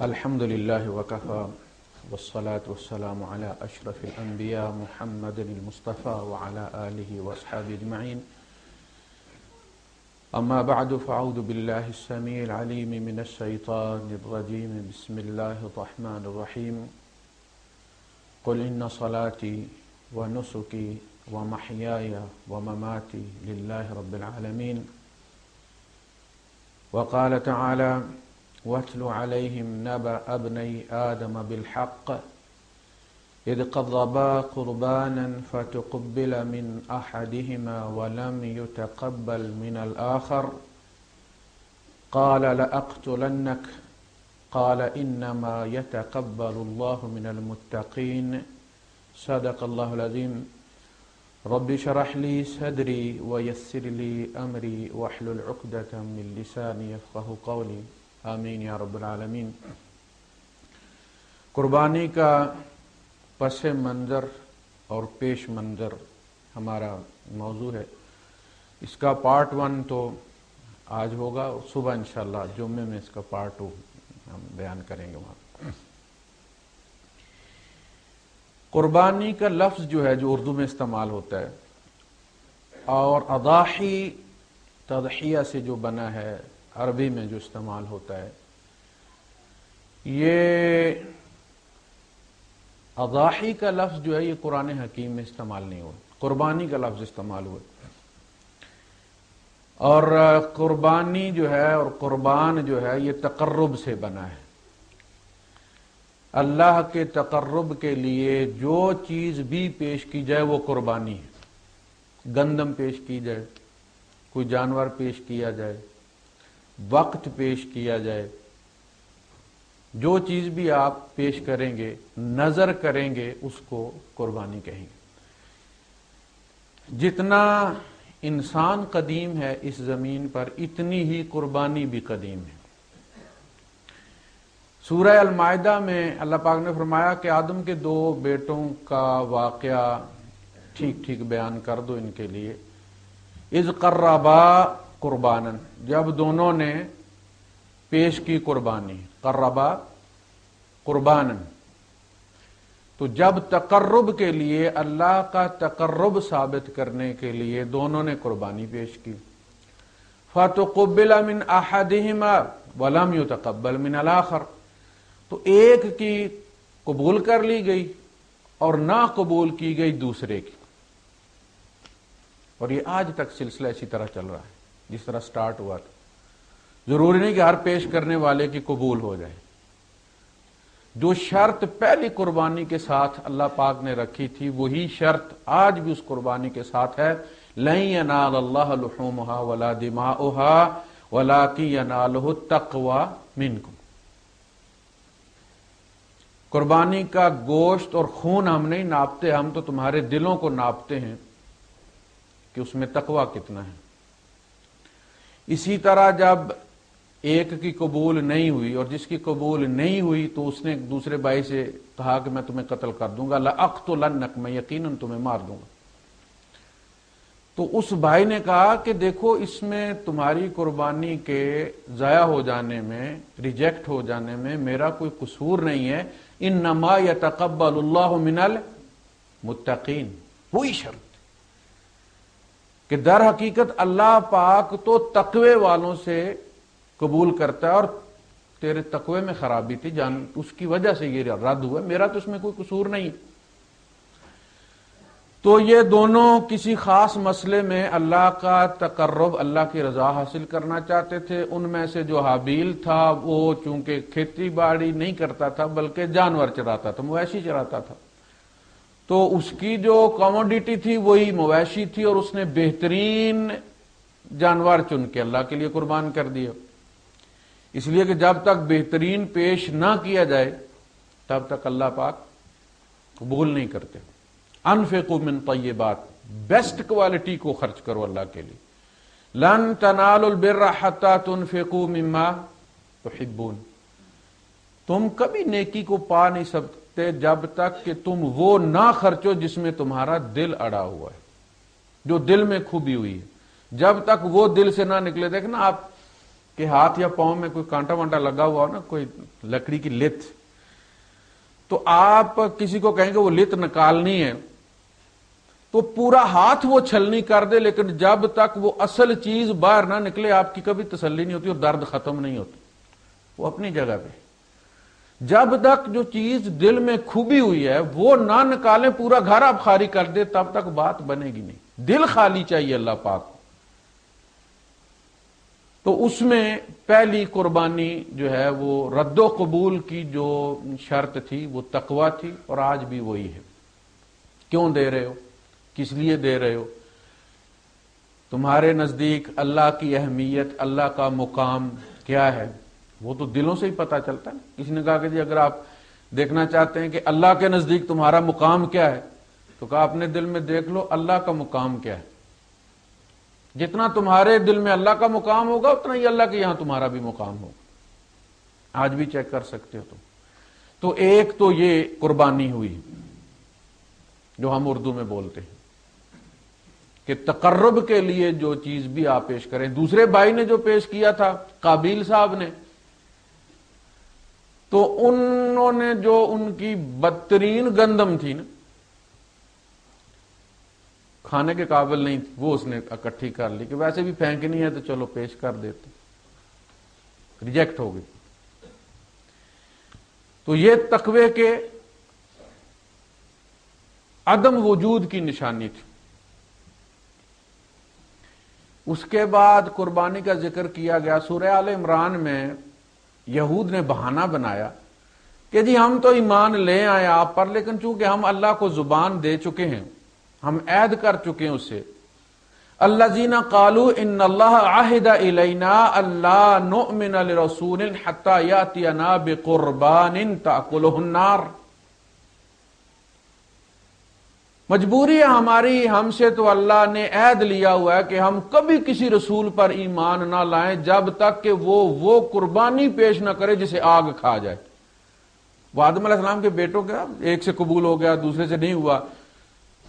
الحمد لله وكفى والصلاة والسلام على أشرف الأنبياء محمد المصطفى وعلى آله وأصحابه أجمعين. أما بعد فأعوذ بالله السميع العليم من الشيطان الرجيم. بسم الله الرحمن الرحيم. قل إن صلاتي ونسكي ومحياي ومماتي لله رب العالمين. وقال تعالى: واتل عليهم نبأ ابني آدم بالحق إذ قربا قربانا فتقبل من أحدهما ولم يتقبل من الآخر قال لأقتلنك قال إنما يتقبل الله من المتقين. صدق الله العظيم. رب اشرح لي صدري ويسر لي أمري واحلل عقدة من لساني يفقهوا قولي. آمین یا رب العالمین. قربانی کا پس منظر اور پیش منظر ہمارا موضوع ہے. اس کا پارٹ 1 تو آج ہوگا اور صبح انشاءاللہ جمعے میں اس کا پارٹ 2 ہم بیان کریں گے. وہاں قربانی کا لفظ جو ہے جو اردو میں استعمال ہوتا ہے اور اضاحی تضحیہ سے جو بنا ہے عربی میں جو استعمال ہوتا ہے، یہ اضاحی کا لفظ جو ہے یہ قرآن حکیم میں استعمال نہیں ہوا، قربانی کا لفظ استعمال ہوا. اور قربانی جو ہے اور قربان جو ہے یہ تقرب سے بنا ہے. اللہ کے تقرب کے لیے جو چیز بھی پیش کی جائے وہ قربانی ہے. گندم پیش کی جائے، کوئی جانور پیش کیا جائے، وقت پیش کیا جائے، جو چیز بھی آپ پیش کریں گے، نظر کریں گے، اس کو قربانی کہیں گے. جتنا انسان قدیم ہے اس زمین پر اتنی ہی قربانی بھی قدیم ہے. سورہ المائدہ میں اللہ پاک نے فرمایا کہ آدم کے 2 بیٹوں کا واقعہ ٹھیک ٹھیک بیان کر دو ان کے لیے. اذ قربا قربانن، جب دونوں نے پیش کی قربانی، قربا قربانن، تو جب تقرب کے لیے، اللہ کا تقرب ثابت کرنے کے لیے دونوں نے قربانی پیش کی. فتقبل من احدہما ولم يتقبل من الاخر، تو ایک کی قبول کر لی گئی اور نہ قبول کی گئی دوسرے کی. اور یہ آج تک سلسلہ اسی طرح چل رہا ہے جس طرح سٹارٹ ہوا تھا. ضروری نہیں کہ ہر پیش کرنے والے کی قبول ہو جائے. جو شرط پہلی قربانی کے ساتھ اللہ پاک نے رکھی تھی وہی شرط آج بھی اس قربانی کے ساتھ ہے. لن ینال اللہ لحومها ولا دماؤها ولکن ینالہ التقوی منکم. قربانی کا گوشت اور خون ہم نہیں ناپتے، ہم تو تمہارے دلوں کو ناپتے ہیں کہ اس میں تقوی کتنا ہے. اسی طرح جب ایک کی قبول نہیں ہوئی اور جس کی قبول نہیں ہوئی تو اس نے دوسرے بھائی سے کہا کہ میں تمہیں قتل کر دوں گا، لأقتلنک، میں یقیناً تمہیں مار دوں گا. تو اس بھائی نے کہا کہ دیکھو اس میں تمہاری قربانی کے ضائع ہو جانے میں، ریجیکٹ ہو جانے میں میرا کوئی قصور نہیں ہے. انما یتقبل اللہ من المتقین. وہی شرط کہ در حقیقت اللہ پاک تو تقوی والوں سے قبول کرتا ہے، اور تیرے تقوی میں خرابی تھی جان، اس کی وجہ سے یہ رد ہوا، میرا تو اس میں کوئی قصور نہیں. تو یہ دونوں کسی خاص مسئلے میں اللہ کا تقرب، اللہ کی رضا حاصل کرنا چاہتے تھے. ان میں سے جو حابیل تھا وہ چونکہ کھیتی باڑی نہیں کرتا تھا بلکہ جانور چراتا تھا، مویشی چراتا تھا، تو اس کی جو کموڈیٹی تھی وہی مویشی تھی، اور اس نے بہترین جانور چن کے اللہ کے لیے قربان کر دیا. اس لیے کہ جب تک بہترین پیش نہ کیا جائے تب تک اللہ پاک قبول نہیں کرتے. انفقوا من طیبات، بیسٹ کوالٹی کو خرچ کرو اللہ کے لیے. لن تنالوا البر حتى تنفقوا مما تحبون، تم کبھی نیکی کو پا نہیں سکتے جب تک کہ تم وہ نہ خرچو جس میں تمہارا دل اڑا ہوا ہے، جو دل میں کھوبی ہوئی ہے. جب تک وہ دل سے نہ نکلے، دیکھنا آپ کہ ہاتھ یا پاؤں میں کوئی کانٹا وانٹا لگا ہوا ہو نا، کوئی لکڑی کی لت، تو آپ کسی کو کہیں گے وہ لت نکالنی ہے تو پورا ہاتھ وہ چھلنی کر دے، لیکن جب تک وہ اصل چیز باہر نہ نکلے آپ کی کبھی تسلی نہیں ہوتی اور درد ختم نہیں ہوتا، وہ اپنی جگہ پہ۔ جب تک جو چیز دل میں کھوبی ہوئی ہے وہ نہ نکالیں، پورا گھر آپ خالی کر دے، تب تک بات بنے گی نہیں۔ دل خالی چاہیے اللہ پاک کو۔ تو اس میں پہلی قربانی جو ہے وہ رد و قبول کی جو شرط تھی وہ تقوی تھی، اور آج بھی وہی ہے۔ کیوں دے رہے ہو؟ کس لیے دے رہے ہو؟ تمہارے نزدیک اللہ کی اہمیت، اللہ کا مقام کیا ہے؟ وہ تو دلوں سے ہی پتہ چلتا ہے۔ کسی نے کہا کہ جی اگر آپ دیکھنا چاہتے ہیں کہ اللہ کے نزدیک تمہارا مقام کیا ہے، تو کہا اپنے دل میں دیکھ لو اللہ کا مقام کیا ہے۔ جتنا تمہارے دل میں اللہ کا مقام ہوگا اتنا ہی اللہ کے یہاں تمہارا بھی مقام ہوگا۔ آج بھی چیک کر سکتے ہو تم۔ تو ایک تو یہ قربانی ہوئی جو ہم اردو میں بولتے ہیں کہ تقرب کے لیے جو چیز بھی آپ پیش کریں۔ دوسرے بھائی نے جو پیش کیا تھا قابیل صاحب نے، تو انہوں نے جو ان کی بدترین گندم تھی نا، کھانے کے قابل نہیں تھی، وہ اس نے اکٹھی کر لی کہ ویسے بھی پھینکنی ہے تو چلو پیش کر دیتے، ریجیکٹ ہو گئی۔ تو یہ تقوی کے عدم وجود کی نشانی تھی۔ اس کے بعد قربانی کا ذکر کیا گیا۔ سورہ آل عمران میں یہود نے بہانہ بنایا کہ جی ہم تو ایمان لے آئے آپ پر، لیکن چونکہ ہم اللہ کو زبان دے چکے ہیں، ہم عہد کر چکے ہیں اس سے، الذین قالوا ان اللہ عہد الینا الا نؤمن لرسول حتی یاتینا بقربان تأکلہ النار۔ مجبوری ہے ہماری، ہم سے تو اللہ نے عہد لیا ہوا ہے کہ ہم کبھی کسی رسول پر ایمان نہ لائیں جب تک کہ وہ قربانی پیش نہ کرے جسے آگ کھا جائے۔ وہ آدم علیہ السلام کے بیٹوں کا ایک سے قبول ہو گیا، دوسرے سے نہیں ہوا،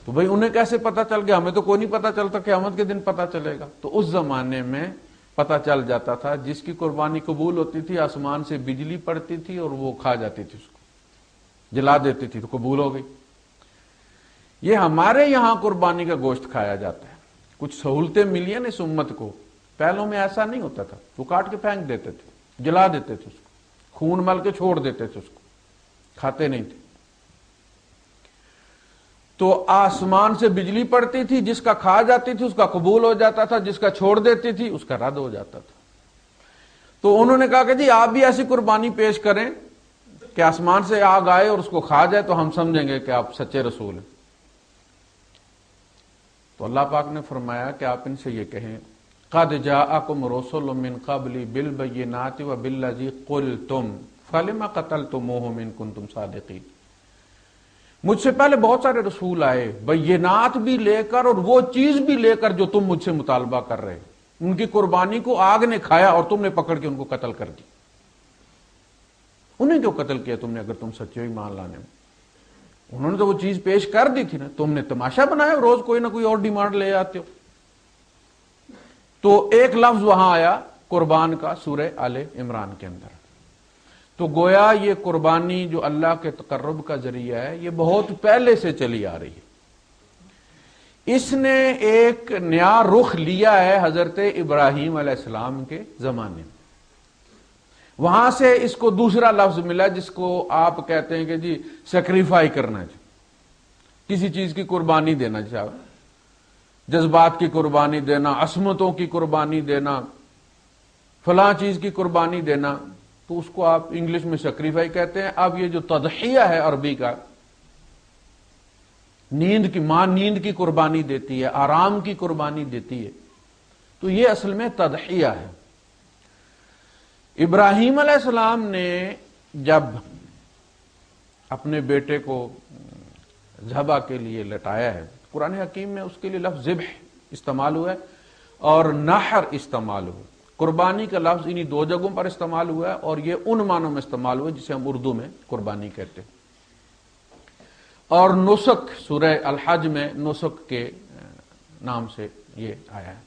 تو بھئی انہیں کیسے پتا چل گیا؟ ہمیں تو کوئی نہیں پتا چلتا، قیامت کے دن پتا چلے گا۔ تو اس زمانے میں پتا چل جاتا تھا، جس کی قربانی قبول ہوتی تھی آسمان سے بجلی پڑتی تھی اور وہ کھا جاتی تھی، اس کو جلا دیتی تھی تو قبول ہو گئی۔ یہ ہمارے یہاں قربانی کا گوشت کھایا جاتا ہے، کچھ سہولتیں ملی ہیں اس امت کو، پہلوں میں ایسا نہیں ہوتا تھا، وہ کاٹ کے پھینک دیتے تھے، جلا دیتے تھے، اس کو خون مل کے چھوڑ دیتے تھے، اس کو کھاتے نہیں تھے۔ تو آسمان سے بجلی پڑتی تھی، جس کا کھا جاتی تھی اس کا قبول ہو جاتا تھا، جس کا چھوڑ دیتی تھی اس کا رد ہو جاتا تھا۔ تو انہوں نے کہا کہ جی آپ بھی ایسی قربانی پیش کریں کہ آسمان سے آگ آئے اور اس کو کھا جائے تو ہم سمجھیں گے کہ آپ سچے رسول ہیں۔ تو اللہ پاک نے فرمایا کہ آپ ان سے یہ کہیں قد جاءکم رسل من قبلی بالبینات وبالذی قلتم فلم قتلتموہم ان کنتم صادقین۔ مجھ سے پہلے بہت سارے رسول آئے بینات بھی لے کر اور وہ چیز بھی لے کر جو تم مجھ سے مطالبہ کر رہے، ان کی قربانی کو آگ نے کھایا اور تم نے پکڑ کے ان کو قتل کر دی۔ انہیں کیوں قتل کیا تم نے اگر تم سچے ہو ایمان لانے میں؟ انہوں نے تو وہ چیز پیش کر دی تھی نا، تم نے تماشا بنایا، روز کوئی نہ کوئی اور ڈیمانڈ لے آتے ہو۔ تو ایک لفظ وہاں آیا قربان کا سورہ آل عمران کے اندر۔ تو گویا یہ قربانی جو اللہ کے تقرب کا ذریعہ ہے یہ بہت پہلے سے چلی آ رہی ہے۔ اس نے ایک نیا رخ لیا ہے حضرت ابراہیم علیہ السلام کے زمانے میں، وہاں سے اس کو دوسرا لفظ ملا جس کو آپ کہتے ہیں کہ جی سیکریفائی کرنا چاہیے، کسی چیز کی قربانی دینا چاہیے، جذبات کی قربانی دینا، عصمتوں کی قربانی دینا، فلاں چیز کی قربانی دینا، تو اس کو آپ انگلش میں سیکریفائی کہتے ہیں۔ اب یہ جو تضحیہ ہے عربی کا، نیند کی ماں نیند کی قربانی دیتی ہے، آرام کی قربانی دیتی ہے، تو یہ اصل میں تضحیہ ہے۔ ابراہیم علیہ السلام نے جب اپنے بیٹے کو ذبح کے لیے لٹایا ہے، قرآن حکیم میں اس کے لیے لفظ ذبح استعمال ہوا ہے اور نحر استعمال ہوا۔ قربانی کا لفظ انہی دو جگہوں پر استعمال ہوا ہے اور یہ ان معنوں میں استعمال ہوا ہے جسے ہم اردو میں قربانی کہتے ہیں۔ اور نسک سورہ الحج میں نسک کے نام سے یہ آیا ہے۔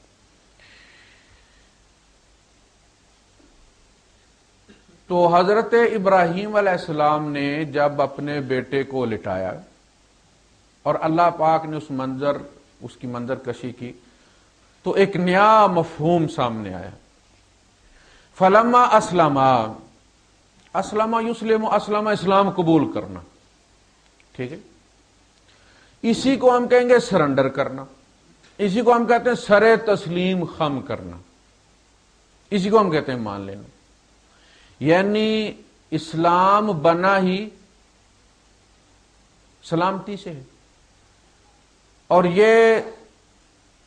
تو حضرت ابراہیم علیہ السلام نے جب اپنے بیٹے کو لٹایا اور اللہ پاک نے اس کی منظر کشی کی تو ایک نیا مفہوم سامنے آیا. فلما اسلم یسلم، اسلم اسلام قبول کرنا، ٹھیک ہے. اسی کو ہم کہیں گے سرنڈر کرنا، اسی کو ہم کہتے ہیں سر تسلیم خم کرنا، اسی کو ہم کہتے ہیں مان لینا. یعنی اسلام بنا ہی سلامتی سے ہے، اور یہ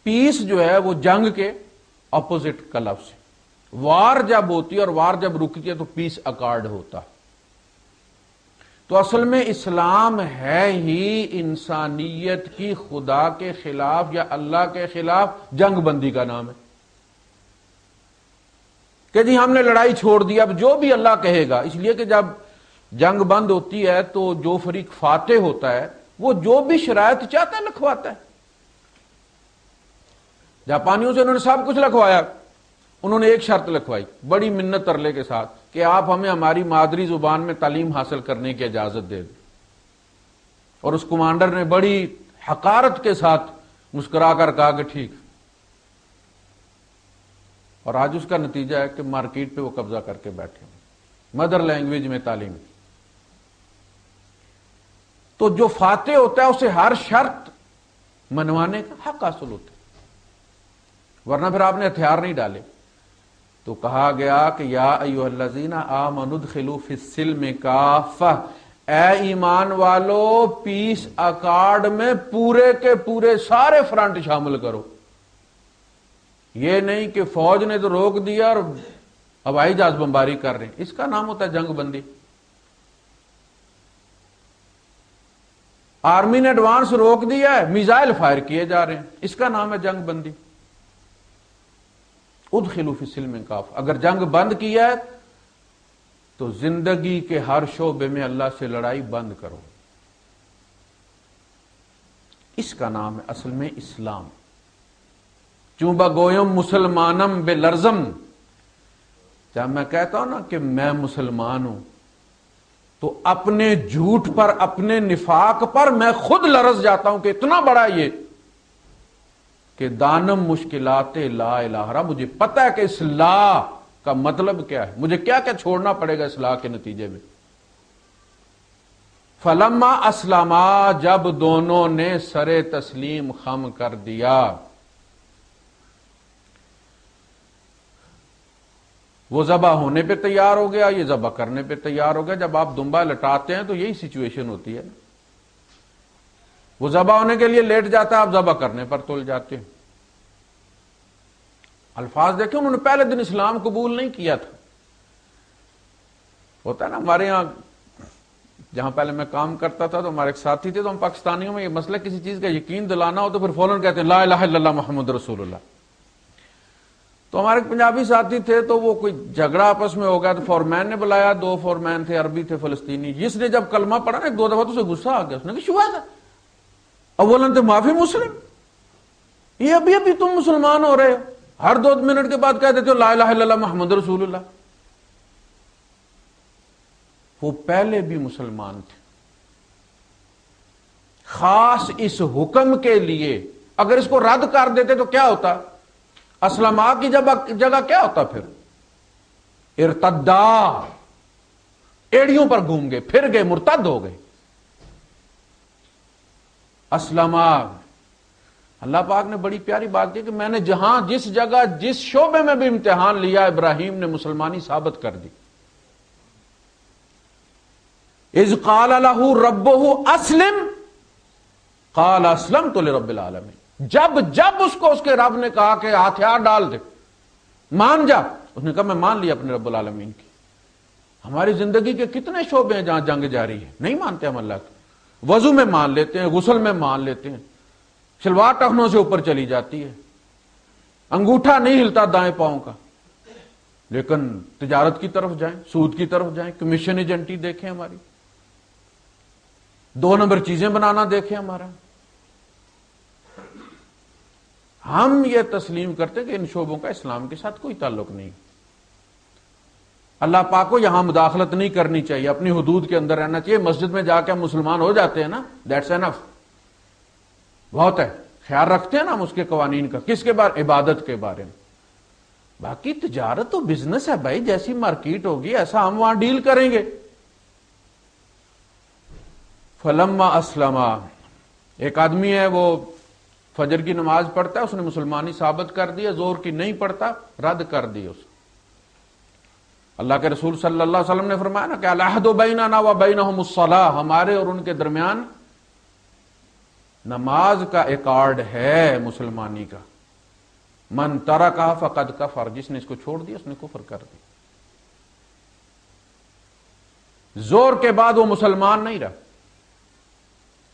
پیس جو ہے وہ جنگ کے اپوزٹ کا لفظ ہے. وار جب ہوتی ہے اور وار جب رکتی ہے تو پیس اکارڈ ہوتا. تو اصل میں اسلام ہے ہی انسانیت کی خدا کے خلاف یا اللہ کے خلاف جنگ بندی کا نام ہے کہ جی ہم نے لڑائی چھوڑ دی، اب جو بھی اللہ کہے گا. اس لیے کہ جب جنگ بند ہوتی ہے تو جو فریق فاتح ہوتا ہے وہ جو بھی شرائط چاہتا ہے لکھواتا ہے. جاپانیوں سے انہوں نے سب کچھ لکھوایا، انہوں نے ایک شرط لکھوائی بڑی منت ترلے کے ساتھ کہ آپ ہمیں ہماری مادری زبان میں تعلیم حاصل کرنے کی اجازت دے دیں. اور اس کمانڈر نے بڑی حقارت کے ساتھ مسکرا کر کہا کہ ٹھیک. اور آج اس کا نتیجہ ہے کہ مارکیٹ پہ وہ قبضہ کر کے بیٹھے ہیں مدر لینگویج میں تعلیم. تو جو فاتح ہوتا ہے اسے ہر شرط منوانے کا حق حاصل ہوتا ہے، ورنہ پھر آپ نے ہتھیار نہیں ڈالے. تو کہا گیا کہ یا ایھا الذین آمنوا ادخلوا فی السلم کافہ، اے ایمان والو پیس اکارڈ میں پورے کے پورے سارے فرنٹ شامل کرو. یہ نہیں کہ فوج نے تو روک دیا اور ہوائی جہاز بمباری کر رہے ہیں، اس کا نام ہوتا ہے جنگ بندی. آرمی نے ایڈوانس روک دیا ہے، میزائل فائر کیے جا رہے ہیں، اس کا نام ہے جنگ بندی. ادخلوا فی السلم کافہ، اگر جنگ بند کیا ہے تو زندگی کے ہر شعبے میں اللہ سے لڑائی بند کرو. اس کا نام ہے اصل میں اسلام. چونبا گویم مسلمانم بے لرزم، جب میں کہتا ہوں نا کہ میں مسلمان ہوں تو اپنے جھوٹ پر، اپنے نفاق پر میں خود لرز جاتا ہوں کہ اتنا بڑا یہ کہ دانم مشکلات لا الہ، مجھے پتہ ہے کہ اصلاح کا مطلب کیا ہے، مجھے کیا کیا چھوڑنا پڑے گا اصلاح کے نتیجے میں. فلما اسلما، جب دونوں نے سر تسلیم خم کر دیا، وہ ذبح ہونے پہ تیار ہو گیا، یہ ذبح کرنے پہ تیار ہو گیا. جب آپ دمبا لٹاتے ہیں تو یہی سچویشن ہوتی ہے. وہ ذبح ہونے کے لیے لیٹ جاتا ہے، آپ ذبح کرنے پر تل جاتے ہیں. الفاظ دیکھیں، انہوں نے پہلے دن اسلام قبول نہیں کیا تھا. ہوتا ہے نا ہمارے یہاں، جہاں پہلے میں کام کرتا تھا تو ہمارے ایک ساتھی تھے، تو ہم پاکستانیوں میں یہ مسئلہ کسی چیز کا یقین دلانا ہو تو پھر فوراً کہتے ہیں لا الہ الا اللہ محمد رسول اللہ. تو ہمارے ایک پنجابی ساتھی تھے، تو وہ کوئی جھگڑا آپس میں ہو گیا تو فورمین نے بلایا، 2 فورمین تھے، عربی تھے فلسطینی. جس نے جب کلمہ پڑھا نا 2 دفعہ تو اسے غصہ آ گیا. اس نے کہا شو ہے اولاً تو معافی مسلم، یہ ابھی تم مسلمان ہو رہے ہو، ہر 2 منٹ کے بعد کہہ دیتے ہو لا الہ الا اللہ محمد رسول اللہ. وہ پہلے بھی مسلمان تھے، خاص اس حکم کے لیے. اگر اس کو رد کر دیتے تو کیا ہوتا؟ اسلما کی جگہ کیا ہوتا؟ پھر ارتدا، ایڑیوں پر گھوم گئے، پھر گئے، مرتد ہو گئے. اسلما، اللہ پاک نے بڑی پیاری بات کی کہ میں نے جہاں جس جگہ جس شعبے میں بھی امتحان لیا، ابراہیم نے مسلمانی ثابت کر دی. اذ قال له ربه اسلم قال اسلمت لرب العالمین. جب اس کو اس کے رب نے کہا کہ ہتھیار ڈال دے، مان جا، اس نے کہا میں مان لیا اپنے رب العالمین کی. ہماری زندگی کے کتنے شعبے ہیں جہاں جنگ جاری ہے، نہیں مانتے ہم اللہ کو. وضو میں مان لیتے ہیں، غسل میں مان لیتے ہیں، شلوار ٹخنوں سے اوپر چلی جاتی ہے، انگوٹھا نہیں ہلتا دائیں پاؤں کا. لیکن تجارت کی طرف جائیں، سود کی طرف جائیں، کمیشن ایجنٹی دیکھیں، ہماری 2 نمبر چیزیں بنانا دیکھیں ہمارا. ہم یہ تسلیم کرتے کہ ان شعبوں کا اسلام کے ساتھ کوئی تعلق نہیں. اللہ پاک کو یہاں مداخلت نہیں کرنی چاہیے، اپنی حدود کے اندر رہنا چاہیے. مسجد میں جا کے ہم مسلمان ہو جاتے ہیں نا، دیٹس انف، بہت ہے. خیال رکھتے ہیں نا ہم اس کے قوانین کا. کس کے بارے؟ عبادت کے بارے میں. باقی تجارت تو بزنس ہے بھائی، جیسی مارکیٹ ہوگی ایسا ہم وہاں ڈیل کریں گے. فلما اسلما، ایک آدمی ہے وہ فجر کی نماز پڑھتا ہے، اس نے مسلمانی ثابت کر دیا، زور کی نہیں پڑھتا، رد کر دی اس. اللہ کے رسول صلی اللہ علیہ وسلم نے فرمایا نا کہ العہد بیننا و بینہم الصلاۃ، ہمارے اور ان کے درمیان نماز کا ایکارڈ ہے مسلمانی کا. من ترکہ فقد کفر، جس نے اس کو چھوڑ دیا اس نے کفر کر دیا. زور کے بعد وہ مسلمان نہیں رہا.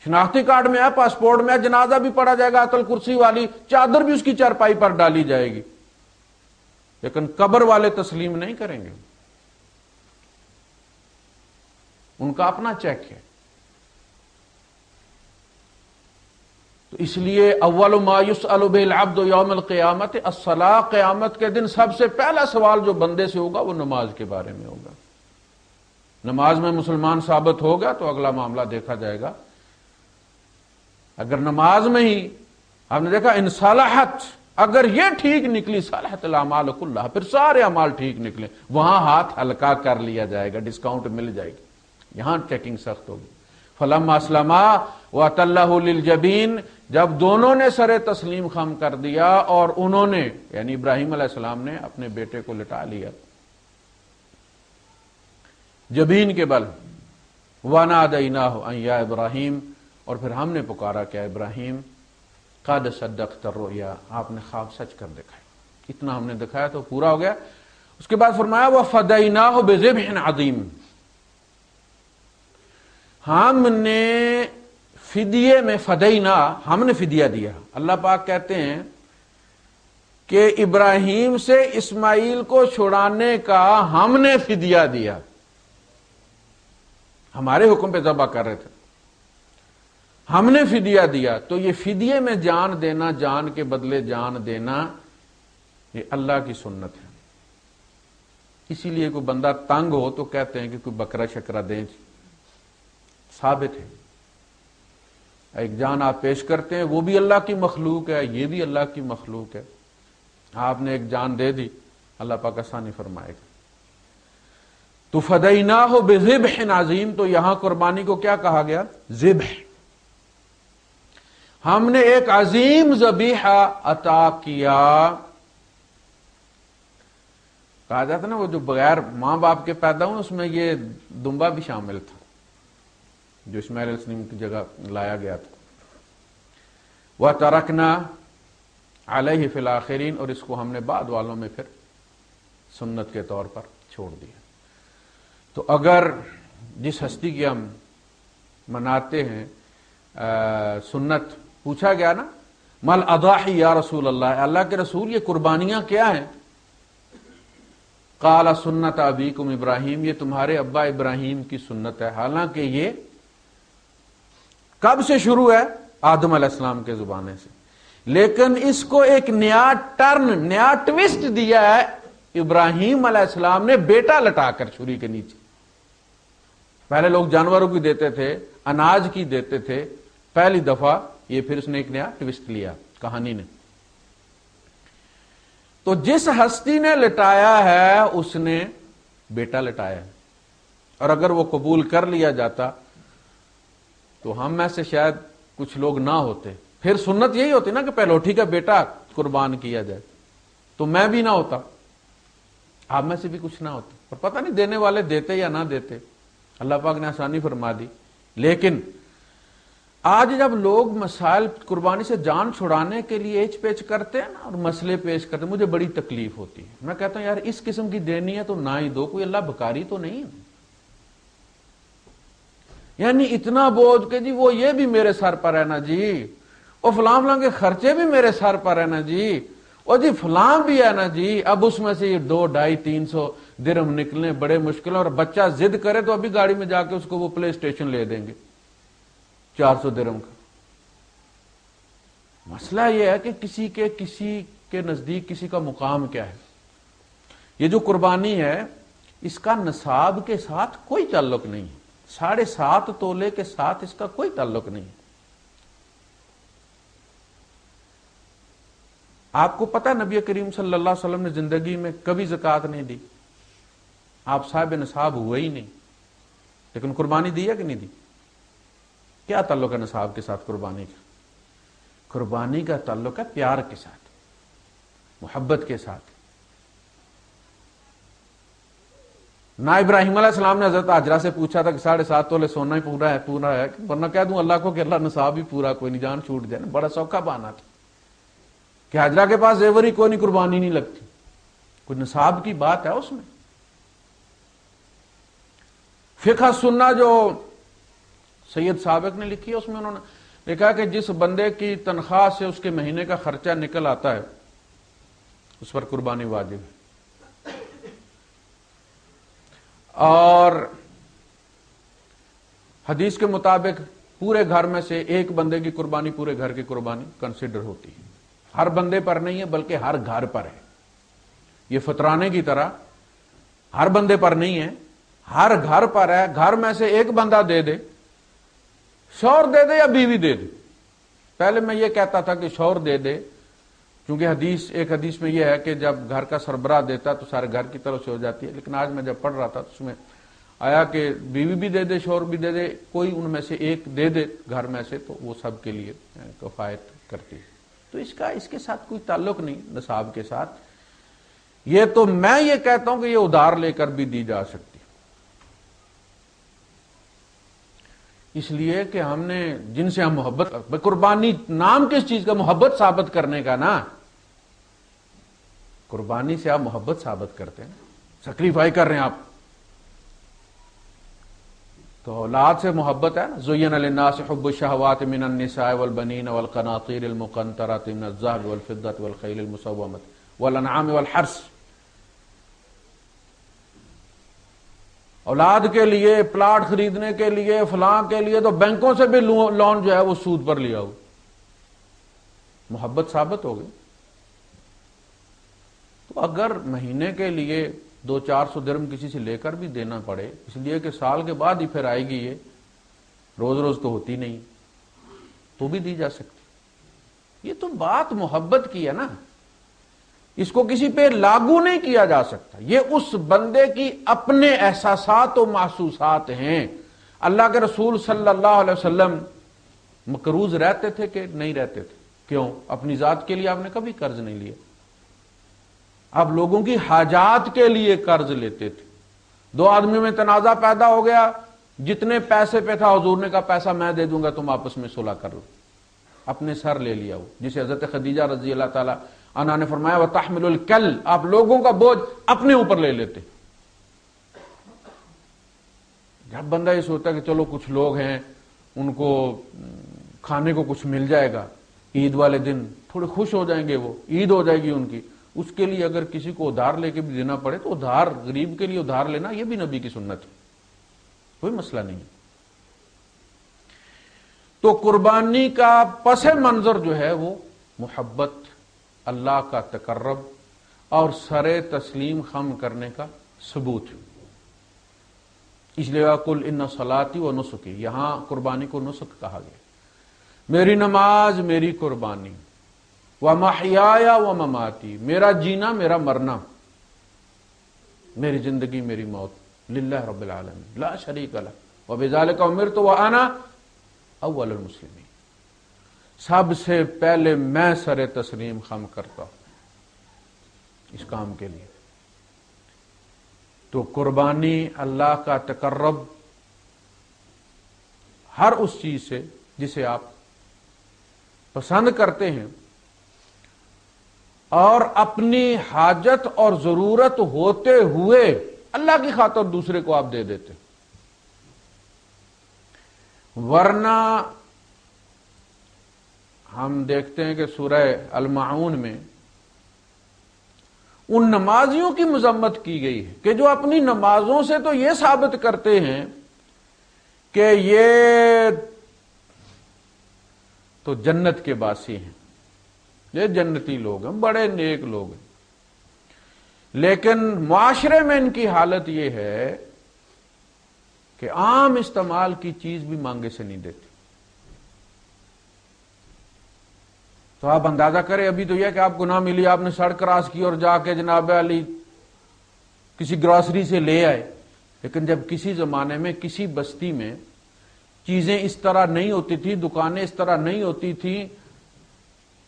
شناختی کارڈ میں ہے، پاسپورٹ میں ہے، جنازہ بھی پڑھا جائے گا، آیت الکرسی والی چادر بھی اس کی چارپائی پر ڈالی جائے گی، لیکن قبر والے تسلیم نہیں کریں گے. ان کا اپنا چیک ہے. تو اس لیے اول ما یسأل بہ العبد یوم القیامت الصلاۃ، قیامت کے دن سب سے پہلا سوال جو بندے سے ہوگا وہ نماز کے بارے میں ہوگا. نماز میں مسلمان ثابت ہوگا تو اگلا معاملہ دیکھا جائے گا. اگر نماز میں ہی ہم نے دیکھا ان صالحت، اگر یہ ٹھیک نکلی صالحت الاعمال کلھا، پھر سارے اعمال ٹھیک نکلے، وہاں ہاتھ ہلکا کر لیا جائے گا، ڈسکاؤنٹ مل جائے گی. یہاں چیکنگ سخت ہوگی. فلما اسلما وتلہ للجبین، جب دونوں نے سر تسلیم خم کر دیا اور انہوں نے یعنی ابراہیم علیہ السلام نے اپنے بیٹے کو لٹا لیا جبین کے بل، ونادیناہ ان یا ابراہیم، اور پھر ہم نے پکارا کہ ابراہیم قد صدقت الرؤیا، آپ نے خواب سچ کر دکھایا. اتنا ہم نے دکھایا تو پورا ہو گیا. اس کے بعد فرمایا وفدیناہ بذبح عظیم، ہم نے فدیے میں فدینا، ہم نے فدیہ دیا. اللہ پاک کہتے ہیں کہ ابراہیم سے اسماعیل کو چھڑانے کا ہم نے فدیہ دیا. ہمارے حکم پہ ذبح کر رہے تھے، ہم نے فدیہ دیا. تو یہ فدیے میں جان دینا، جان کے بدلے جان دینا، یہ اللہ کی سنت ہے. اسی لیے کوئی بندہ تنگ ہو تو کہتے ہیں کہ کوئی بکرا شکرا دیں، ثابت ہے. ایک جان آپ پیش کرتے ہیں، وہ بھی اللہ کی مخلوق ہے، یہ بھی اللہ کی مخلوق ہے. آپ نے ایک جان دے دی، اللہ پاک آسانی فرمائے گا. تو فدیناہ بذبح عظیم، تو یہاں قربانی کو کیا کہا گیا؟ ذبح. ہم نے ایک عظیم ذبیحہ عطا کیا. کہا جاتا نا وہ جو بغیر ماں باپ کے پیدا ہوں، اس میں یہ دمبا بھی شامل تھا جو اسماعیل علیہ السلام کی جگہ لایا گیا تھا. وَتَرَكْنَا عَلَيْهِ فِي الْآخِرِينَ، اور اس کو ہم نے بعد والوں میں پھر سنت کے طور پر چھوڑ دیا. تو اگر جس ہستی کی ہم مناتے ہیں سنت، پوچھا گیا نا مل اضاحی یا رسول اللہ، اللہ کے رسول یہ قربانیاں کیا ہیں؟ قال سنت ابیکم ابراہیم، یہ تمہارے ابا ابراہیم کی سنت ہے. حالانکہ یہ کب سے شروع ہے؟ آدم علیہ السلام کے زبانے سے، لیکن اس کو ایک نیا ٹرن، نیا ٹوسٹ دیا ہے. ابراہیم علیہ السلام نے بیٹا لٹا کر چھری کے نیچے. پہلے لوگ جانوروں کی دیتے تھے، اناج کی دیتے تھے، پہلی دفعہ یہ پھر اس نے ایک نیا ٹوسٹ لیا کہانی نے. تو جس ہستی نے لٹایا ہے اس نے بیٹا لٹایا ہے، اور اگر وہ قبول کر لیا جاتا تو ہم میں سے شاید کچھ لوگ نہ ہوتے. پھر سنت یہی ہوتی نا کہ پہلوٹھی کا بیٹا قربان کیا جائے، تو میں بھی نہ ہوتا، آپ میں سے بھی کچھ نہ ہوتا. اور پتہ نہیں دینے والے دیتے یا نہ دیتے، اللہ پاک نے آسانی فرما دی. لیکن آج جب لوگ مسائل قربانی سے جان چھڑانے کے لیے ایچ پیچ کرتے ہیں نا اور مسئلے پیش کرتے ہیں، مجھے بڑی تکلیف ہوتی ہے. میں کہتا ہوں یار اس قسم کی دینی ہے تو نہ ہی دو، کوئی اللہ بھکاری تو نہیں ہے. یعنی اتنا بوجھ کہ جی وہ یہ بھی میرے سر پر ہے نا جی، اور فلاں فلاں کے خرچے بھی میرے سر پر ہے نا جی، اور جی فلاں بھی ہے نا جی. اب اس میں سے یہ 200, 250, 300 درہم نکلنے بڑے مشکل، اور بچہ ضد کرے تو ابھی گاڑی میں جا کے اس کو وہ پلے اسٹیشن لے دیں گے 400 درہم کا. مسئلہ یہ ہے کہ کسی کے نزدیک کسی کا مقام کیا ہے. یہ جو قربانی ہے اس کا نصاب کے ساتھ کوئی تعلق نہیں ہے، 7.5 تولے کے ساتھ اس کا کوئی تعلق نہیں ہے۔ آپ کو پتہ نبی کریم صلی اللہ علیہ وسلم نے زندگی میں کبھی زکوٰۃ نہیں دی، آپ صاحب نصاب ہوئے ہی نہیں، لیکن قربانی دی ہے کہ نہیں دی؟ کیا تعلق ہے نصاب کے ساتھ قربانی کا؟ قربانی کا تعلق ہے پیار کے ساتھ، محبت کے ساتھ۔ نہ ابراہیم علیہ السلام نے حضرت حاجرہ سے پوچھا تھا کہ 7.5 تولے سونا ہی پورا ہے، ورنہ کہہ دوں اللہ کو کہ اللہ نصاب ہی پورا، کوئی نہیں، جان چھوٹ جائے، بڑا سوکھا بہانا تھا کہ حاجرہ کے پاس زیور ہی کوئی نہیں، قربانی نہیں لگتی، کوئی نصاب کی بات ہے اس میں۔ فقہ سنہ جو سید سابق نے لکھی ہے اس میں انہوں نے لکھا کہ جس بندے کی تنخواہ سے اس کے مہینے کا خرچہ نکل آتا ہے اس پر قربانی واجب ہے، اور حدیث کے مطابق پورے گھر میں سے ایک بندے کی قربانی پورے گھر کی قربانی کنسیڈر ہوتی ہے، ہر بندے پر نہیں ہے بلکہ ہر گھر پر ہے۔ یہ فطرانے کی طرح ہر بندے پر نہیں ہے، ہر گھر پر ہے۔ گھر میں سے ایک بندہ دے دے، شوہر دے دے یا بیوی دے دے۔ پہلے میں یہ کہتا تھا کہ شوہر دے دے، کیونکہ ایک حدیث میں یہ ہے کہ جب گھر کا سربراہ دیتا تو سارے گھر کی طرف سے ہو جاتی ہے، لیکن آج میں جب پڑھ رہا تھا تو اس میں آیا کہ بیوی بھی دے دے، شوہر بھی دے دے، کوئی ان میں سے ایک دے دے گھر میں سے، تو وہ سب کے لیے کفایت کرتی ہے۔ تو اس کے ساتھ کوئی تعلق نہیں نصاب کے ساتھ۔ یہ تو میں یہ کہتا ہوں کہ یہ ادھار لے کر بھی دی جا سکتی، اس لیے کہ ہم نے جن سے ہم محبت، قربانی نام کس چیز کا؟ محبت ثابت کرنے کا نا، قربانی سے آپ محبت ثابت کرتے ہیں، سیکریفائی کر رہے ہیں آپ، تو اولاد سے محبت ہے نا۔ زین للناس حب الشہوات من النساء والبنین والقناطیر المقنطرۃ من الذهب والفضة والخیل المسومۃ والانعام والحرث۔ اولاد کے لیے، پلاٹ خریدنے کے لیے، فلاں کے لیے تو بینکوں سے بھی لون جو ہے وہ سود پر لیا ہو، محبت ثابت ہو گئی۔ تو اگر مہینے کے لیے 200-400 درہم کسی سے لے کر بھی دینا پڑے، اس لیے کہ سال کے بعد ہی پھر آئے گی، یہ روز روز تو ہوتی نہیں، تو بھی دی جا سکتی۔ یہ تو بات محبت کی ہے نا، اس کو کسی پہ لاگو نہیں کیا جا سکتا، یہ اس بندے کی اپنے احساسات و محسوسات ہیں۔ اللہ کے رسول صلی اللہ علیہ وسلم مقروض رہتے تھے کہ نہیں رہتے تھے؟ کیوں؟ اپنی ذات کے لیے آپ نے کبھی قرض نہیں لیا، آپ لوگوں کی حاجات کے لیے قرض لیتے تھے۔ 2 آدمیوں میں تنازع پیدا ہو گیا، جتنے پیسے پہ تھا حضور نے کہا پیسہ میں دے دوں گا، تم آپس میں صلح کر لو، اپنے سر لے لیا وہ، جسے حضرت خدیجہ رضی اللہ تعالی عنہا نے فرمایا وَتَحْمِلُ الْكَلْ، آپ لوگوں کا بوجھ اپنے اوپر لے لیتے۔ جب بندہ یہ سوچتا کہ چلو کچھ لوگ ہیں ان کو کھانے کو کچھ مل جائے گا، عید والے دن تھوڑے خوش ہو جائیں گے، وہ عید ہو جائے گی ان کی، اس کے لیے اگر کسی کو ادھار لے کے بھی دینا پڑے تو ادھار، غریب کے لیے ادھار لینا یہ بھی نبی کی سنت ہے، کوئی مسئلہ نہیں۔ تو قربانی کا پس منظر جو ہے وہ محبت، اللہ کا تقرب اور سر تسلیم خم کرنے کا ثبوت ہے۔ اس لیے قل ان صلاتی و نسکی، یہاں قربانی کو نسک کہا گیا، میری نماز میری قربانی، ومحیایا ومماتی، میرا جینا میرا مرنا، میری زندگی میری موت، للہ رب العالمین لا شریک لہ وبذالک امرت وانا اول المسلمین، سب سے پہلے میں سر تسلیم خم کرتا ہوں اس کام کے لیے۔ تو قربانی اللہ کا تقرب ہر اس چیز سے جسے آپ پسند کرتے ہیں اور اپنی حاجت اور ضرورت ہوتے ہوئے اللہ کی خاطر دوسرے کو آپ دے دیتے، ورنہ ہم دیکھتے ہیں کہ سورہ الماعون میں ان نمازیوں کی مذمت کی گئی ہے کہ جو اپنی نمازوں سے تو یہ ثابت کرتے ہیں کہ یہ تو جنت کے باسی ہیں، یہ جنتی لوگ ہیں، بڑے نیک لوگ ہیں، لیکن معاشرے میں ان کی حالت یہ ہے کہ عام استعمال کی چیز بھی مانگے سے نہیں دیتی. تو آپ اندازہ کریں، ابھی تو یہ کہ آپ کو نہ ملی، آپ نے سڑک کراس کی اور جا کے جناب علی کسی گروسری سے لے آئے. لیکن جب کسی زمانے میں کسی بستی میں چیزیں اس طرح نہیں ہوتی تھی، دکانیں اس طرح نہیں ہوتی تھیں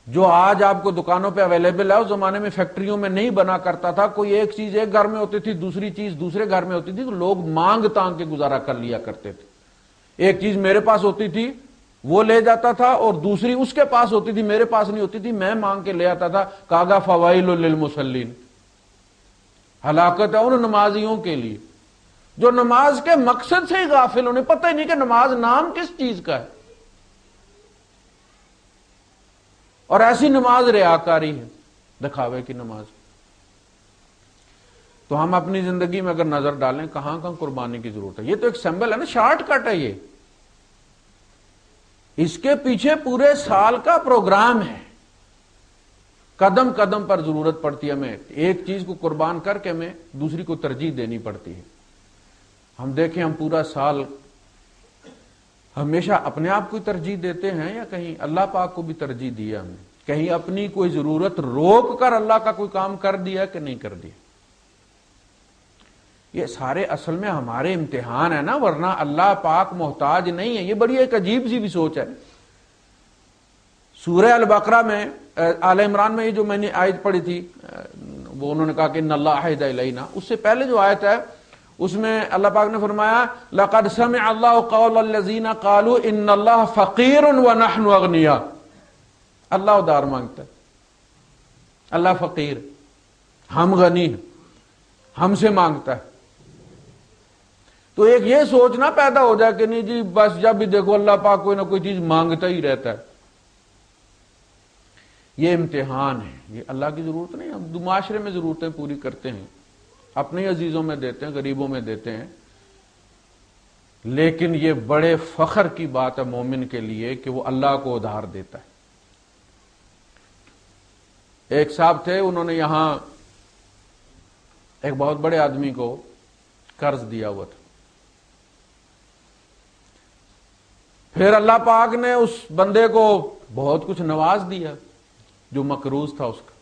جو آج آپ کو دکانوں پہ اویلیبل ہے، اس زمانے میں فیکٹریوں میں نہیں بنا کرتا تھا. کوئی ایک چیز ایک گھر میں ہوتی تھی، دوسری چیز دوسرے گھر میں ہوتی تھی، تو لوگ مانگ تانگ کے گزارا کر لیا کرتے تھے. ایک چیز میرے پاس ہوتی تھی وہ لے جاتا تھا، اور دوسری اس کے پاس ہوتی تھی، میرے پاس نہیں ہوتی تھی، میں مانگ کے لے آتا تھا. کاغا فوائل للمصلین، ہلاکت ہے ان نمازیوں کے لیے جو نماز کے مقصد سے ہی غافل، انہیں پتہ ہی نہیں کہ نماز نام کس چیز کا ہے. اور ایسی نماز ریاکاری ہے، دکھاوے کی نماز. تو ہم اپنی زندگی میں اگر نظر ڈالیں کہاں کہاں قربانی کی ضرورت ہے. یہ تو ایک سمبل ہے نا، شارٹ کٹ ہے. یہ اس کے پیچھے پورے سال کا پروگرام ہے. قدم قدم پر ضرورت پڑتی ہے ہمیں، ایک چیز کو قربان کر کے ہمیں دوسری کو ترجیح دینی پڑتی ہے. ہم دیکھیں ہم پورا سال ہمیشہ اپنے آپ کو ترجیح دیتے ہیں یا کہیں اللہ پاک کو بھی ترجیح دیا ہم نے؟ کہیں اپنی کوئی ضرورت روک کر اللہ کا کوئی کام کر دیا کہ نہیں کر دیا؟ یہ سارے اصل میں ہمارے امتحان ہے نا، ورنہ اللہ پاک محتاج نہیں ہے. یہ بڑی ایک عجیب سی بھی سوچ ہے. سورہ البقرہ میں آل عمران میں یہ جو میں نے آیت پڑھی تھی، وہ انہوں نے کہا کہ ان اللہ عہد الینا، اس سے پہلے جو آیت ہے اس میں اللہ پاک نے فرمایا لقد سمع اللہ قول الذین قالوا ان اللہ فقیر ونحن اغنیاء. اللہ ادار مانگتا ہے، اللہ فقیر، ہم غنی ہیں، ہم سے مانگتا ہے. تو ایک یہ سوچنا پیدا ہو جائے کہ نہیں جی بس جب بھی دیکھو اللہ پاک کوئی نہ کوئی چیز مانگتا ہی رہتا ہے. یہ امتحان ہے، یہ اللہ کی ضرورت نہیں. ہم معاشرے میں ضرورتیں پوری کرتے ہیں، اپنے عزیزوں میں دیتے ہیں، غریبوں میں دیتے ہیں. لیکن یہ بڑے فخر کی بات ہے مومن کے لیے کہ وہ اللہ کو ادھار دیتا ہے. ایک صاحب تھے، انہوں نے یہاں ایک بہت بڑے آدمی کو قرض دیا ہوا تھا. پھر اللہ پاک نے اس بندے کو بہت کچھ نواز دیا جو مقروض تھا اس کا.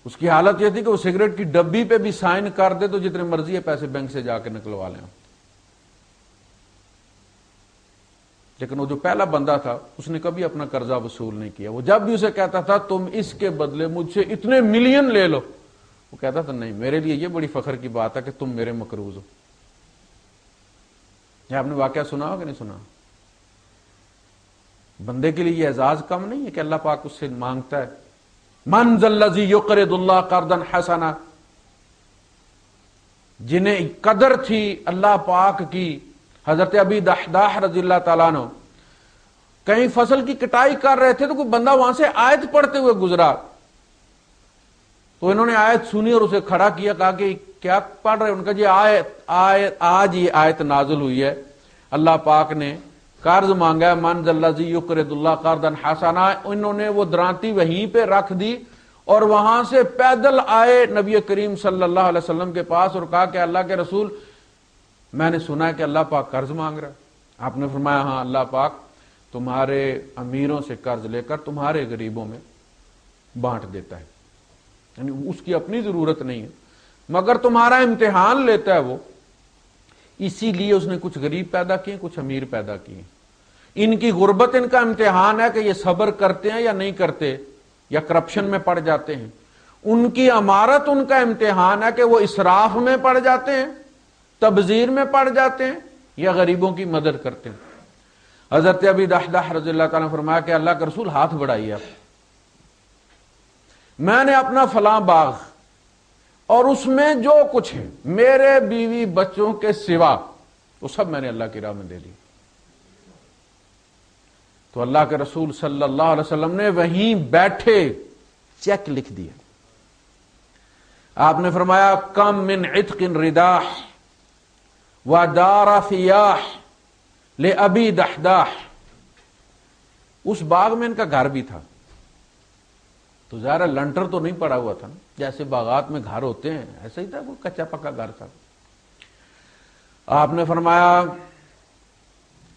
اس کی حالت یہ تھی کہ وہ سگریٹ کی ڈبی پہ بھی سائن کر دے تو جتنے مرضی ہے پیسے بینک سے جا کے نکلوا لیں. لیکن وہ جو پہلا بندہ تھا اس نے کبھی اپنا قرضہ وصول نہیں کیا. وہ جب بھی اسے کہتا تھا تم اس کے بدلے مجھ سے اتنے ملین لے لو، وہ کہتا تھا نہیں، میرے لیے یہ بڑی فخر کی بات ہے کہ تم میرے مقروض ہو. یہ آپ نے واقعہ سنا ہو کہ نہیں سنا؟ بندے کے لیے یہ اعزاز کم نہیں ہے کہ اللہ پاک اس سے مانگتا ہے. من ذا الذی یقرض اللہ قرضا حسنا، جنہیں قدر تھی اللہ پاک کی. حضرت ابی دحداح رضی اللہ تعالیٰ عنہ کہیں فصل کی کٹائی کر رہے تھے تو کوئی بندہ وہاں سے آیت پڑھتے ہوئے گزرا، تو انہوں نے آیت سنی اور اسے کھڑا کیا، کہا کہ کیا پڑھ رہے؟ ان کا جی آج یہ آیت نازل ہوئی ہے، اللہ پاک نے قرض مانگا ہے، من ذا الذی یقرض اللہ قرضا حسنا. انہوں نے وہ درانتی وہیں پہ رکھ دی اور وہاں سے پیدل آئے نبی کریم صلی اللہ علیہ وسلم کے پاس اور کہا کہ اللہ کے رسول، میں نے سنا ہے کہ اللہ پاک قرض مانگ رہا ہے. آپ نے فرمایا ہاں، اللہ پاک تمہارے امیروں سے قرض لے کر تمہارے غریبوں میں بانٹ دیتا ہے. یعنی اس کی اپنی ضرورت نہیں ہے مگر تمہارا امتحان لیتا ہے وہ. اسی لیے اس نے کچھ غریب پیدا کیے، کچھ امیر پیدا کیے. ان کی غربت ان کا امتحان ہے کہ یہ صبر کرتے ہیں یا نہیں کرتے، یا کرپشن میں پڑ جاتے ہیں. ان کی امارت ان کا امتحان ہے کہ وہ اسراف میں پڑ جاتے ہیں، تبذیر میں پڑ جاتے ہیں، یا غریبوں کی مدد کرتے ہیں. حضرت ابی دحداح رضی اللہ تعالیٰ نے فرمایا کہ اللہ کا رسول ہاتھ بڑھائیے آپ. میں نے اپنا فلاں باغ اور اس میں جو کچھ ہے میرے بیوی بچوں کے سوا وہ سب میں نے اللہ کی راہ میں دے دی. تو اللہ کے رسول صلی اللہ علیہ وسلم نے وہیں بیٹھے چیک لکھ دیا. آپ نے فرمایا کم من عتق رداح ودار فیاح لأبی دحداح. اس باغ میں ان کا گھر بھی تھا، تو ظاہر لنٹر تو نہیں پڑا ہوا تھا نا، جیسے باغات میں گھر ہوتے ہیں ایسا ہی تھا، وہ کچا پکا گھر تھا۔ آپ نے فرمایا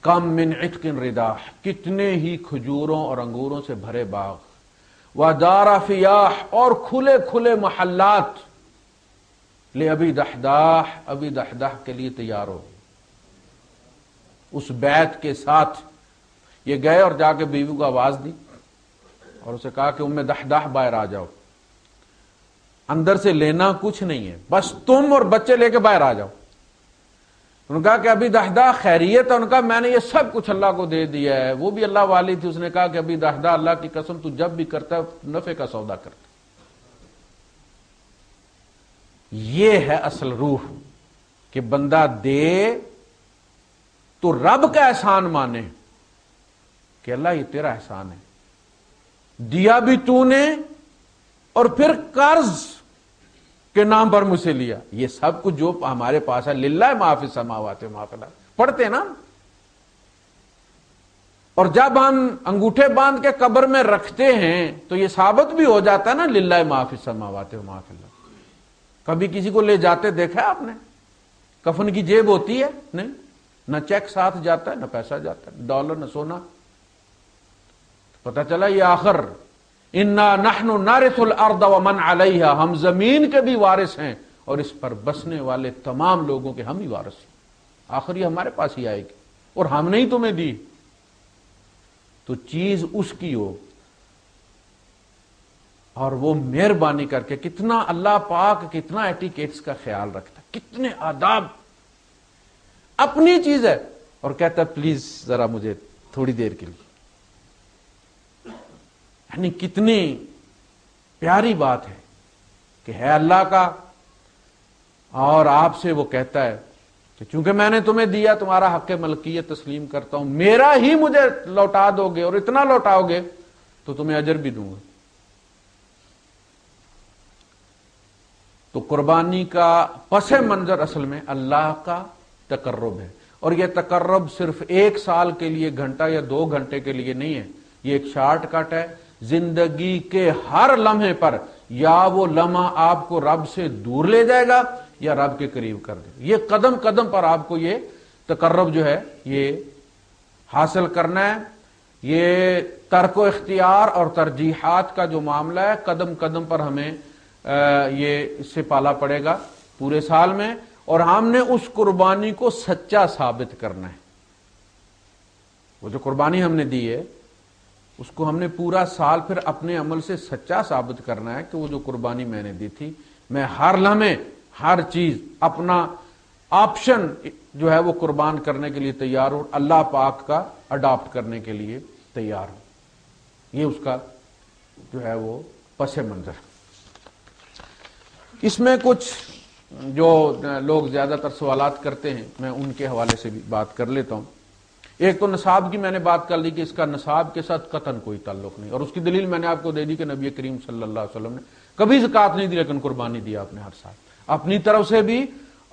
کم من عتق رداح، کتنے ہی کھجوروں اور انگوروں سے بھرے باغ، ودار فیاح، اور کھلے کھلے محلات، لأبی دحداح، ابی دحداح کے لیے تیار ہو اس بیت کے ساتھ۔ یہ گئے اور جا کے بیوی کو آواز دی اور اسے کہا کہ ام دحداح باہر آ جاؤ، اندر سے لینا کچھ نہیں ہے، بس تم اور بچے لے کے باہر آ جاؤ۔ انہوں نے کہا کہ ابی دحداح خیریت ہے؟ ان کا میں نے یہ سب کچھ اللہ کو دے دیا ہے۔ وہ بھی اللہ والی تھی، اس نے کہا کہ ابی دحداح اللہ کی قسم تو جب بھی کرتا ہے نفع کا سودا کرتا۔ یہ ہے اصل روح کہ بندہ دے تو رب کا احسان مانے کہ اللہ یہ تیرا احسان ہے، دیا بھی تو نے اور پھر قرض کے نام پر مجھ سے لیا۔ یہ سب کچھ جو ہمارے پاس ہے للہ ما فی السماوات و ما فی الارض پڑھتے نا، اور جب ہم انگوٹھے باندھ کے قبر میں رکھتے ہیں تو یہ ثابت بھی ہو جاتا ہے نا للہ ما فی السماوات و ما فی الارض۔ کبھی کسی کو لے جاتے دیکھا ہے آپ نے؟ کفن کی جیب ہوتی ہے نہیں، نہ چیک ساتھ جاتا ہے نہ پیسہ جاتا ہے، ڈالر نہ سونا۔ پتہ چلا یہ آخر انا نحن نارث الارض ومن علیہا، ہم زمین کے بھی وارث ہیں اور اس پر بسنے والے تمام لوگوں کے ہم ہی وارث ہیں، آخر یہ ہمارے پاس ہی آئے گی اور ہم نے ہی تمہیں دی۔ تو چیز اس کی ہو اور وہ مہربانی کر کے، کتنا اللہ پاک کتنا ایٹیکیٹس کا خیال رکھتا، کتنے آداب، اپنی چیز ہے اور کہتا پلیز ذرا مجھے تھوڑی دیر کے لیے۔ یعنی کتنی پیاری بات ہے کہ ہے اللہ کا، اور آپ سے وہ کہتا ہے کہ چونکہ میں نے تمہیں دیا تمہارا حق ملکیت تسلیم کرتا ہوں، میرا ہی مجھے لوٹا دو گے اور اتنا لوٹاؤ گے تو تمہیں اجر بھی دوں گا۔ تو قربانی کا پس منظر اصل میں اللہ کا تقرب ہے، اور یہ تقرب صرف ایک سال کے لیے گھنٹہ یا 2 گھنٹے کے لیے نہیں ہے، یہ ایک شارٹ کٹ ہے زندگی کے ہر لمحے پر۔ یا وہ لمحہ آپ کو رب سے دور لے جائے گا یا رب کے قریب کر دے گا۔ یہ قدم قدم پر آپ کو یہ تقرب جو ہے یہ حاصل کرنا ہے۔ یہ ترک و اختیار اور ترجیحات کا جو معاملہ ہے قدم قدم پر ہمیں یہ اس سے پالا پڑے گا پورے سال میں، اور ہم نے اس قربانی کو سچا ثابت کرنا ہے۔ وہ جو قربانی ہم نے دی ہے اس کو ہم نے پورا سال پھر اپنے عمل سے سچا ثابت کرنا ہے کہ وہ جو قربانی میں نے دی تھی، میں ہر لمحے ہر چیز اپنا آپشن جو ہے وہ قربان کرنے کے لیے تیار ہوں، اللہ پاک کا اڈاپٹ کرنے کے لیے تیار ہوں۔ یہ اس کا جو ہے وہ پس منظر۔ اس میں کچھ جو لوگ زیادہ تر سوالات کرتے ہیں میں ان کے حوالے سے بھی بات کر لیتا ہوں۔ ایک تو نصاب کی میں نے بات کر لی کہ اس کا نصاب کے ساتھ قطعاً کوئی تعلق نہیں، اور اس کی دلیل میں نے آپ کو دے دی کہ نبی کریم صلی اللہ علیہ وسلم نے کبھی زکوٰۃ نہیں دی لیکن قربانی دی آپ نے ہر سال، اپنی طرف سے بھی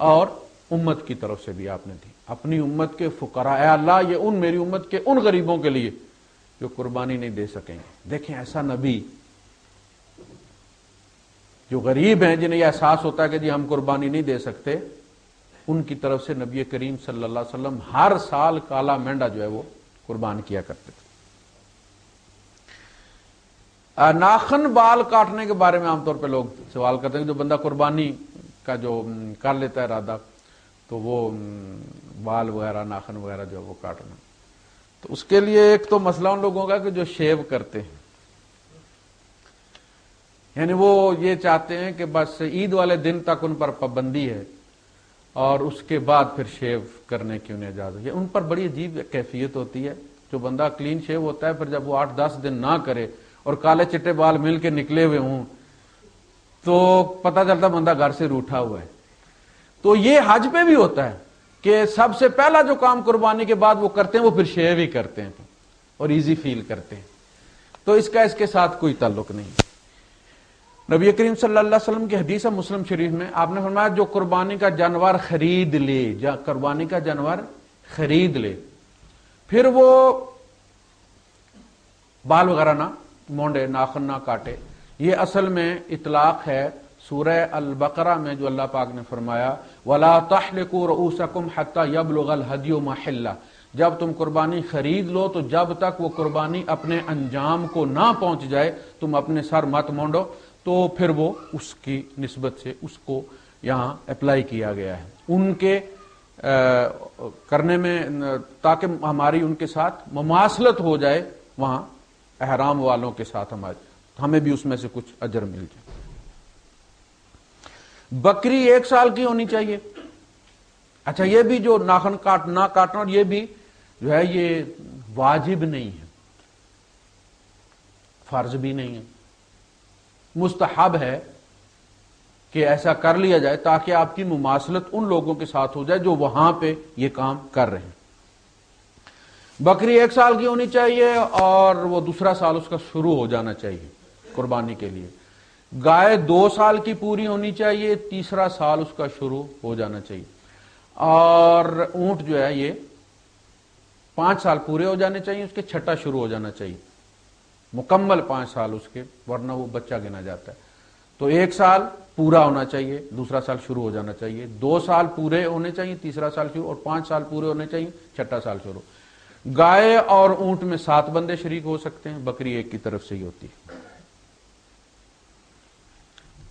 اور امت کی طرف سے بھی آپ نے دی، اپنی امت کے فقراء، اے اللہ یہ ان میری امت کے ان غریبوں کے لیے جو قربانی نہیں دے سکیں گے۔ دیکھیں ایسا نبی جو غریب ہیں جنہیں یہ احساس ہوتا ہے کہ جی ہم قربانی نہیں دے سکتے، ان کی طرف سے نبی کریم صلی اللہ علیہ وسلم ہر سال کالا مینڈا جو ہے وہ قربان کیا کرتے تھے۔ ناخن بال کاٹنے کے بارے میں عام طور پہ لوگ سوال کرتے ہیں کہ جو بندہ قربانی کا جو کر لیتا ہے ارادہ تو وہ بال وغیرہ ناخن وغیرہ جو ہے وہ کاٹنا، تو اس کے لیے ایک تو مسئلہ ان لوگوں کا کہ جو شیو کرتے ہیں، یعنی وہ یہ چاہتے ہیں کہ بس عید والے دن تک ان پر پابندی ہے اور اس کے بعد پھر شیو کرنے کی انہیں اجازت ہے۔ ان پر بڑی عجیب کیفیت ہوتی ہے، جو بندہ کلین شیو ہوتا ہے پھر جب وہ 8-10 دن نہ کرے اور کالے چٹے بال مل کے نکلے ہوئے ہوں تو پتہ چلتا بندہ گھر سے روٹھا ہوا ہے۔ تو یہ حج پہ بھی ہوتا ہے کہ سب سے پہلا جو کام قربانی کے بعد وہ کرتے ہیں وہ پھر شیو ہی کرتے ہیں اور ایزی فیل کرتے ہیں، تو اس کا اس کے ساتھ کوئی تعلق نہیں۔ نبی کریم صلی اللہ علیہ وسلم کی حدیث ہے مسلم شریف میں، آپ نے فرمایا جو قربانی کا جانور خرید لے، قربانی کا جانور خرید لے، پھر وہ بال وغیرہ نہ مونڈے، ناخن نہ کاٹے، یہ اصل میں اطلاق ہے سورہ البقرہ میں جو اللہ پاک نے فرمایا وَلَا تَحْلِقُوا رُؤُوسَكُمْ حَتَّى يَبْلُغَ الْهَدْيُ مَحِلَّهُ، جب تم قربانی خرید لو تو جب تک وہ قربانی اپنے انجام کو نہ پہنچ جائے تم اپنے سر مت مونڈو، تو پھر وہ اس کی نسبت سے اس کو یہاں اپلائی کیا گیا ہے ان کے کرنے میں، تاکہ ہماری ان کے ساتھ مماثلت ہو جائے وہاں احرام والوں کے ساتھ، ہمیں بھی اس میں سے کچھ اجر مل جائے۔ بکری 1 سال کی ہونی چاہیے۔ اچھا، یہ بھی جو ناخن نہ کاٹنا، اور یہ بھی جو ہے یہ واجب نہیں ہے، فرض بھی نہیں ہے، مستحب ہے کہ ایسا کر لیا جائے تاکہ آپ کی مماثلت ان لوگوں کے ساتھ ہو جائے جو وہاں پہ یہ کام کر رہے ہیں۔ بکری 1 سال کی ہونی چاہیے اور وہ دوسرا سال اس کا شروع ہو جانا چاہیے قربانی کے لیے۔ گائے 2 سال کی پوری ہونی چاہیے، تیسرا سال اس کا شروع ہو جانا چاہیے، اور اونٹ جو ہے یہ 5 سال پورے ہو جانے چاہیے، اس کے چھٹا شروع ہو جانا چاہیے، مکمل 5 سال اس کے، ورنہ وہ بچہ گنا جاتا ہے۔ تو 1 سال پورا ہونا چاہیے، دوسرا سال شروع ہو جانا چاہیے، 2 سال پورے ہونے چاہیے، تیسرا سال شروع، اور 5 سال پورے ہونے چاہیے، چھٹا سال شروع۔ گائے اور اونٹ میں 7 بندے شریک ہو سکتے ہیں، بکری ایک کی طرف سے ہی ہوتی ہے۔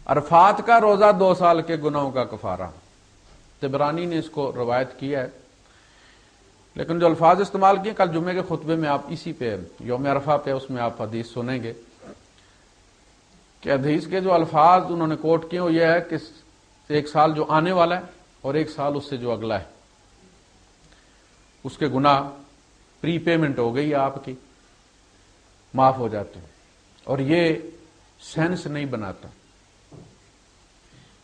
عرفات کا روزہ 2 سال کے گناہوں کا کفارہ، طبرانی نے اس کو روایت کیا ہے، لیکن جو الفاظ استعمال کیے کل جمعے کے خطبے میں، آپ اسی پہ یوم عرفہ پہ اس میں آپ حدیث سنیں گے کہ حدیث کے جو الفاظ انہوں نے کوٹ کیے وہ یہ ہے کہ 1 سال جو آنے والا ہے اور 1 سال اس سے جو اگلا ہے اس کے گناہ پری پیمنٹ ہو گئی آپ کی، معاف ہو جاتے ہیں، اور یہ سینس نہیں بناتا،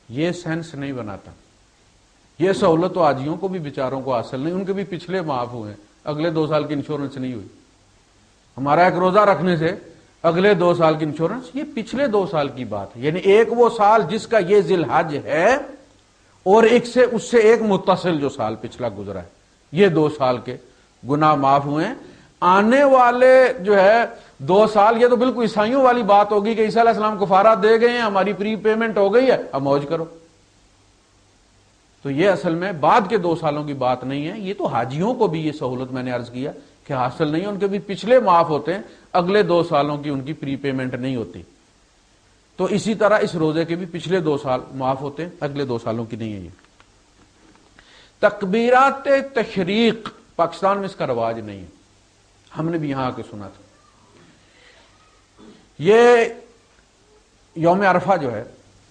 یہ سینس نہیں بناتا، یہ سہولت تو حاجیوں کو بھی بیچاروں کو حاصل نہیں، ان کے بھی پچھلے معاف ہوئے ہیں، اگلے 2 سال کی انشورنس نہیں ہوئی۔ ہمارا ایک روزہ رکھنے سے اگلے 2 سال کی انشورنس، یہ پچھلے 2 سال کی بات ہے، یعنی ایک وہ سال جس کا یہ ذی الحج ہے اور اس سے ایک متصل جو سال پچھلا گزرا ہے، یہ 2 سال کے گناہ معاف ہوئے ہیں۔ آنے والے جو ہے 2 سال، یہ تو بالکل عیسائیوں والی بات ہوگی کہ عیسیٰ علیہ السلام کفارہ دے گئے ہیں، ہماری پری پیمنٹ ہو گئی ہے، اب موج کرو۔ تو یہ اصل میں بعد کے 2 سالوں کی بات نہیں ہے، یہ تو حاجیوں کو بھی یہ سہولت میں نے عرض کیا کہ حاصل نہیں ہے، ان کے بھی پچھلے معاف ہوتے ہیں، اگلے 2 سالوں کی ان کی پری پیمنٹ نہیں ہوتی۔ تو اسی طرح اس روزے کے بھی پچھلے 2 سال معاف ہوتے ہیں، اگلے 2 سالوں کی نہیں ہے۔ یہ تکبیرات تشریق پاکستان میں اس کا رواج نہیں ہے، ہم نے بھی یہاں آ کے سنا تھا۔ یہ یوم عرفہ جو ہے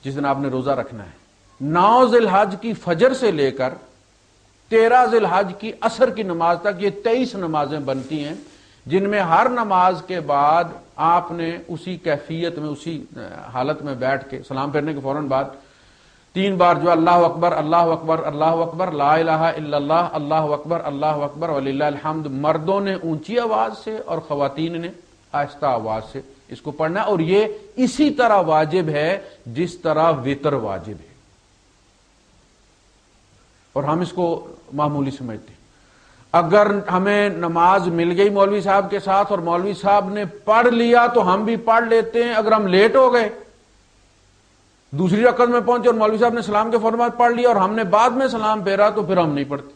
جس دن آپ نے روزہ رکھنا ہے، 9 ذی الحج کی فجر سے لے کر 13 ذی الحج کی عصر کی نماز تک یہ 23 نمازیں بنتی ہیں، جن میں ہر نماز کے بعد آپ نے اسی کیفیت میں، اسی حالت میں بیٹھ کے سلام پھیرنے کے فوراً بعد 3 بار جو اللہ اکبر اللہ اکبر اللہ اکبر لا الہ الا اللہ اللہ اکبر وللہ الحمد، مردوں نے اونچی آواز سے اور خواتین نے آہستہ آواز سے اس کو پڑھنا، اور یہ اسی طرح واجب ہے جس طرح وتر واجب ہے، اور ہم اس کو معمولی سمجھتے ہیں۔ اگر ہمیں نماز مل گئی مولوی صاحب کے ساتھ اور مولوی صاحب نے پڑھ لیا تو ہم بھی پڑھ لیتے ہیں، اگر ہم لیٹ ہو گئے، دوسری رکعت میں پہنچے اور مولوی صاحب نے سلام کے فوراً بعد پڑھ لیا اور ہم نے بعد میں سلام پھیرا تو پھر ہم نہیں پڑھتے۔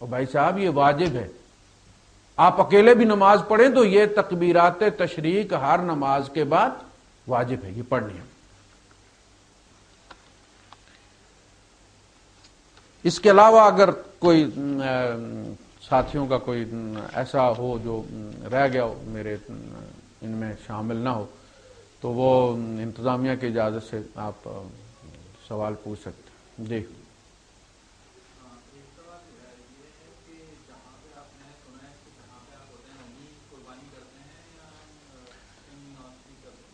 اور بھائی صاحب یہ واجب ہے، آپ اکیلے بھی نماز پڑھیں تو یہ تکبیرات تشریق ہر نماز کے بعد واجب ہے، یہ پڑھنی ہے۔ اس کے علاوہ اگر کوئی ساتھیوں کا کوئی ایسا ہو جو رہ گیا ہو میرے ان میں شامل نہ ہو تو وہ انتظامیہ کی اجازت سے آپ سوال پوچھ سکتے ہیں۔ جی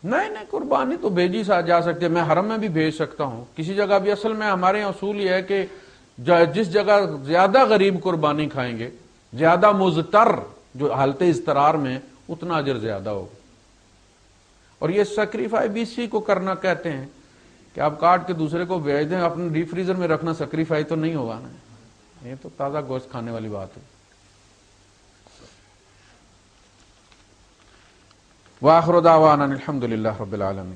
نہیں، قربانی تو بھیجی جا سکتی ہے، میں حرم میں بھی بھیج سکتا ہوں، کسی جگہ بھی۔ اصل میں ہمارے یہاں اصول یہ ہے کہ جس جگہ زیادہ غریب قربانی کھائیں گے، زیادہ مضطر جو حالت اضطرار میں، اتنا اجر زیادہ ہوگا۔ اور یہ سیکریفائی بھی اسی کو کرنا کہتے ہیں کہ آپ کاٹ کے دوسرے کو بھیج دیں، اپنے ڈیپ فریزر میں رکھنا سیکریفائی تو نہیں ہوگا نا، یہ تو تازہ گوشت کھانے والی بات ہے۔ وآخر دعوانا الحمدللہ رب العالمین۔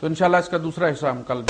تو انشاءاللہ اس کا دوسرا حصہ ہم کل